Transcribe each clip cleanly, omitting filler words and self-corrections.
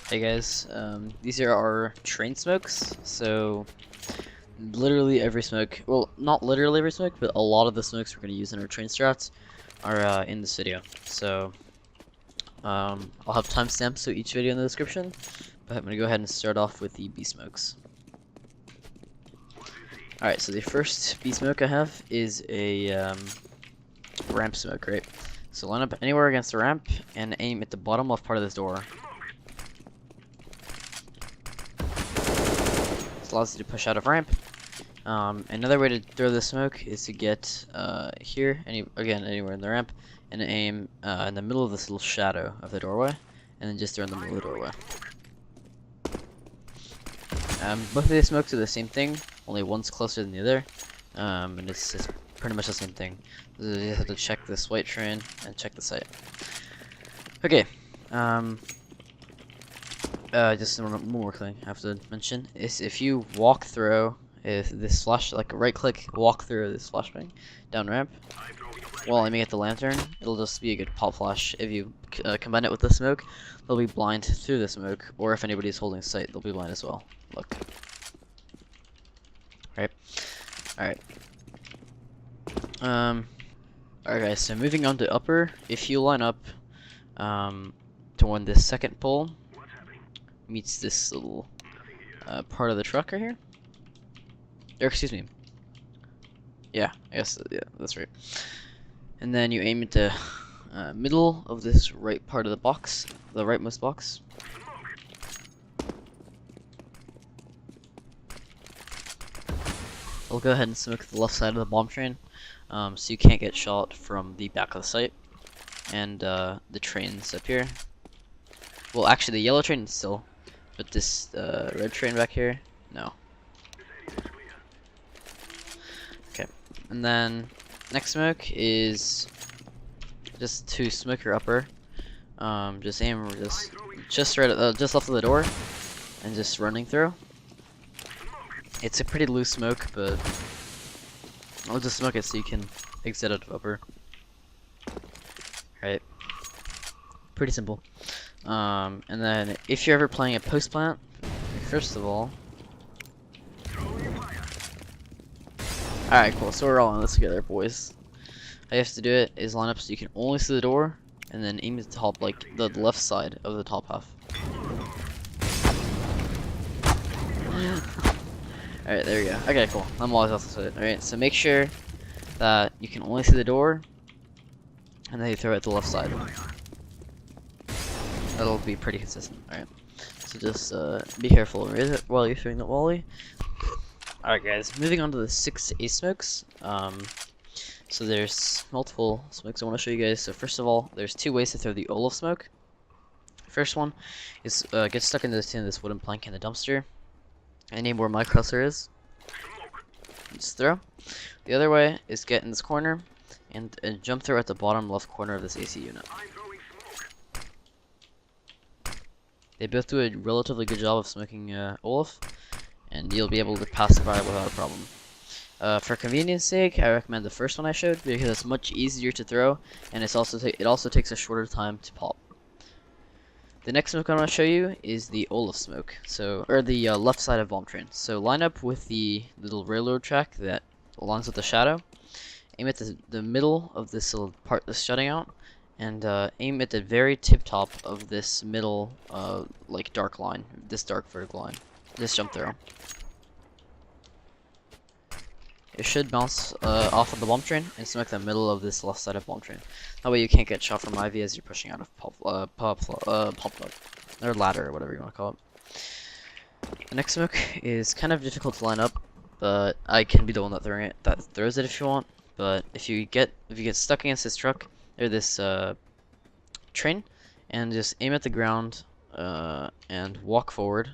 Hey guys, these are our train smokes. So literally every smoke, well, not literally every smoke, but a lot of the smokes we're going to use in our train strats are in this video. So I'll have timestamps to each video in the description, but I'm going to go ahead and start off with the B smokes. Alright, so the first B smoke I have is a ramp smoke, right? So line up anywhere against the ramp and aim at the bottom left part of this door. This allows you to push out of ramp. Another way to throw the smoke is to get here, anywhere in the ramp, and aim in the middle of this little shadow of the doorway, and then just throw in the middle of the doorway. Both of these smokes are the same thing, only one's closer than the other, and it's just pretty much the same thing. You have to check this white train and check the site. Okay, just one more thing I have to mention is if you walk through this flash, like right click, walk through this flashbang down ramp while aiming at the lantern, it'll just be a good pop flash. If you combine it with the smoke, they'll be blind through the smoke, or if anybody's holding sight, they'll be blind as well. Look. Right. Alright. Alright guys, so moving on to upper, if you line up to when this second pole meets this little part of the truck right here. Or excuse me. Yeah, I guess yeah, that's right. And then you aim at the middle of this right part of the box, the rightmost box. I'll go ahead and smoke the left side of the bomb train, so you can't get shot from the back of the site. And the train's up here. Well, actually, the yellow train is still, but this red train back here, no. Okay, and then next smoke is just to smoke your upper. Just aim just right at just left of the door, and just running through. It's a pretty loose smoke, but I'll just smoke it so you can exit out of upper. Right, pretty simple. And then if you're ever playing a post plant, first of all, alright, cool. So we're all in this together, boys. How you have to do it is line up so you can only see the door, and then aim at the top, like the left side of the top half. Alright, there we go. Okay, cool. I'm always off the side. Alright, so make sure that you can only see the door, and then you throw it at the left side. That'll be pretty consistent. Alright, so just be careful while you're throwing that volley. Alright guys, moving on to the 6 ace smokes. So there's multiple smokes I want to show you guys. So first of all, there's 2 ways to throw the Olaf smoke. First one is get stuck into this wooden plank in the dumpster, and aim where my cursor is. Just throw. The other way is get in this corner and jump through at the bottom left corner of this AC unit. They both do a relatively good job of smoking Olaf, and you'll be able to pass by without a problem. For convenience sake, I recommend the first one I showed because it's much easier to throw, and it also takes a shorter time to pop. The next smoke I want to show you is the Olaf smoke, or the left side of bomb train. So line up with the little railroad track that aligns with the shadow. Aim at the middle of this little part that's shutting out, and aim at the very tip top of this middle, like dark line, this dark vertical line. Just jump through. It should bounce off of the bomb train and smoke the middle of this left side of bomb train. That way you can't get shot from Ivy as you're pushing out of pop plug, or ladder, or whatever you want to call it. The next smoke is kind of difficult to line up, but I can be the one that throws it if you want. But if you get stuck against this truck or this train, and just aim at the ground and walk forward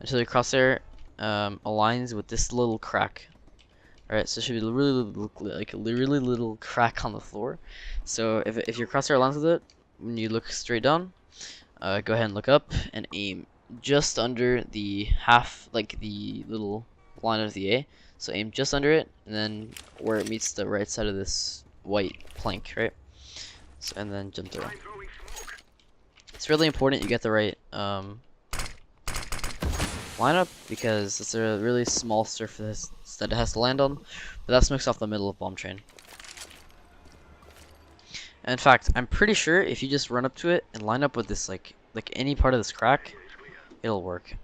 until your crosshair aligns with this little crack. Alright, so it should be a really little crack on the floor. So if your crosshair aligns with it, when you look straight down, go ahead and look up and aim just under the the little line of the A. So aim just under it, and then where it meets the right side of this white plank, right? So, and then jump through. It's really important you get the right lineup because it's a really small surface that it has to land on. But that smokes off the middle of bomb train. And in fact, I'm pretty sure if you just run up to it and line up with this like any part of this crack, it'll work.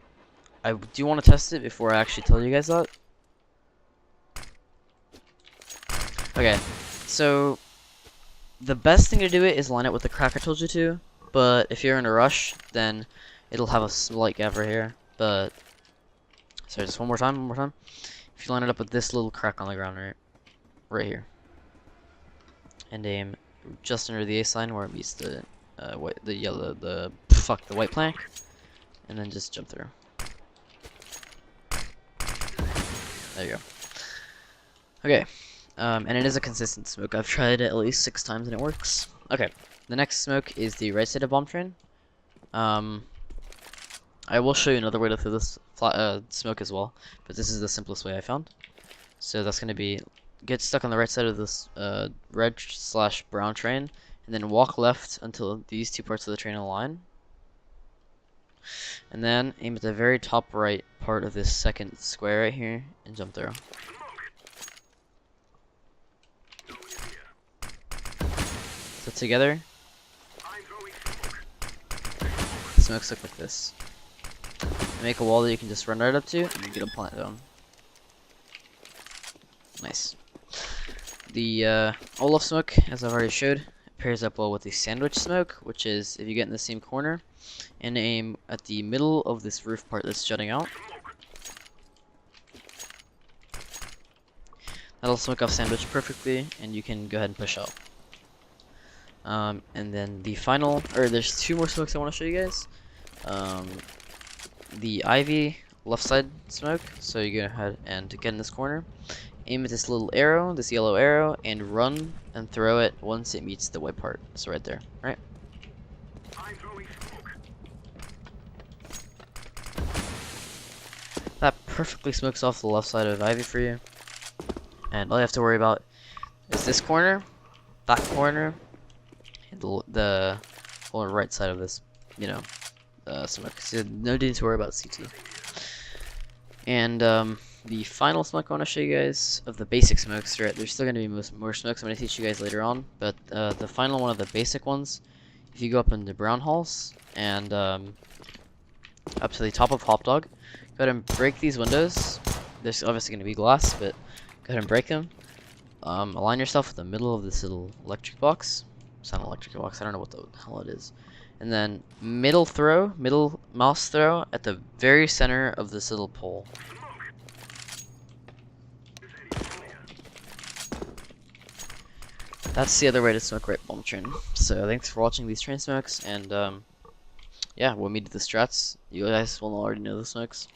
I do want to test it before I actually tell you guys that. Okay, so the best thing to do it is line it with the crack I told you to, but if you're in a rush, then it'll have a slight gap right here. But sorry, just one more time. If you line it up with this little crack on the ground right here, and aim just under the A sign where it meets the white plank, and then just jump through. There you go. Okay. And it is a consistent smoke. I've tried it at least 6 times and it works. Okay, the next smoke is the right side of bomb train. I will show you another way to throw this smoke as well, but this is the simplest way I found. So that's going to be get stuck on the right side of this red/brown train, and then walk left until these two parts of the train align. And then aim at the very top right part of this second square right here and jump through. So together, the smokes look like this. And make a wall that you can just run right up to and you get a plant down. Nice. The Olaf smoke, as I've already showed, pairs up well with the sandwich smoke, which is if you get in the same corner and aim at the middle of this roof part that's jutting out. That'll smoke off sandwich perfectly, and you can go ahead and push out. And then the final, there's 2 more smokes I want to show you guys. The ivy left side smoke, so you go ahead and get in this corner, aim at this little arrow, this yellow arrow, and run and throw it once it meets the white part. So right there, right? That perfectly smokes off the left side of ivy for you. And all you have to worry about is this corner, that corner, and the whole right side of this, smoke. So no need to worry about CT. And the final smoke I want to show you guys of the basic smokes, right? There's still going to be more smokes I'm going to teach you guys later on, but the final one of the basic ones, if you go up into brown halls and up to the top of Hop Dog, go ahead and break these windows. There's obviously going to be glass, but go ahead and break them. Align yourself with the middle of this little electric box. It's not an electric box, I don't know what the hell it is. And then middle mouse throw at the very center of this little pole. That's the other way to smoke right bomb train. So thanks for watching these train smokes, and yeah, we'll meet at the strats. You guys will already know the smokes.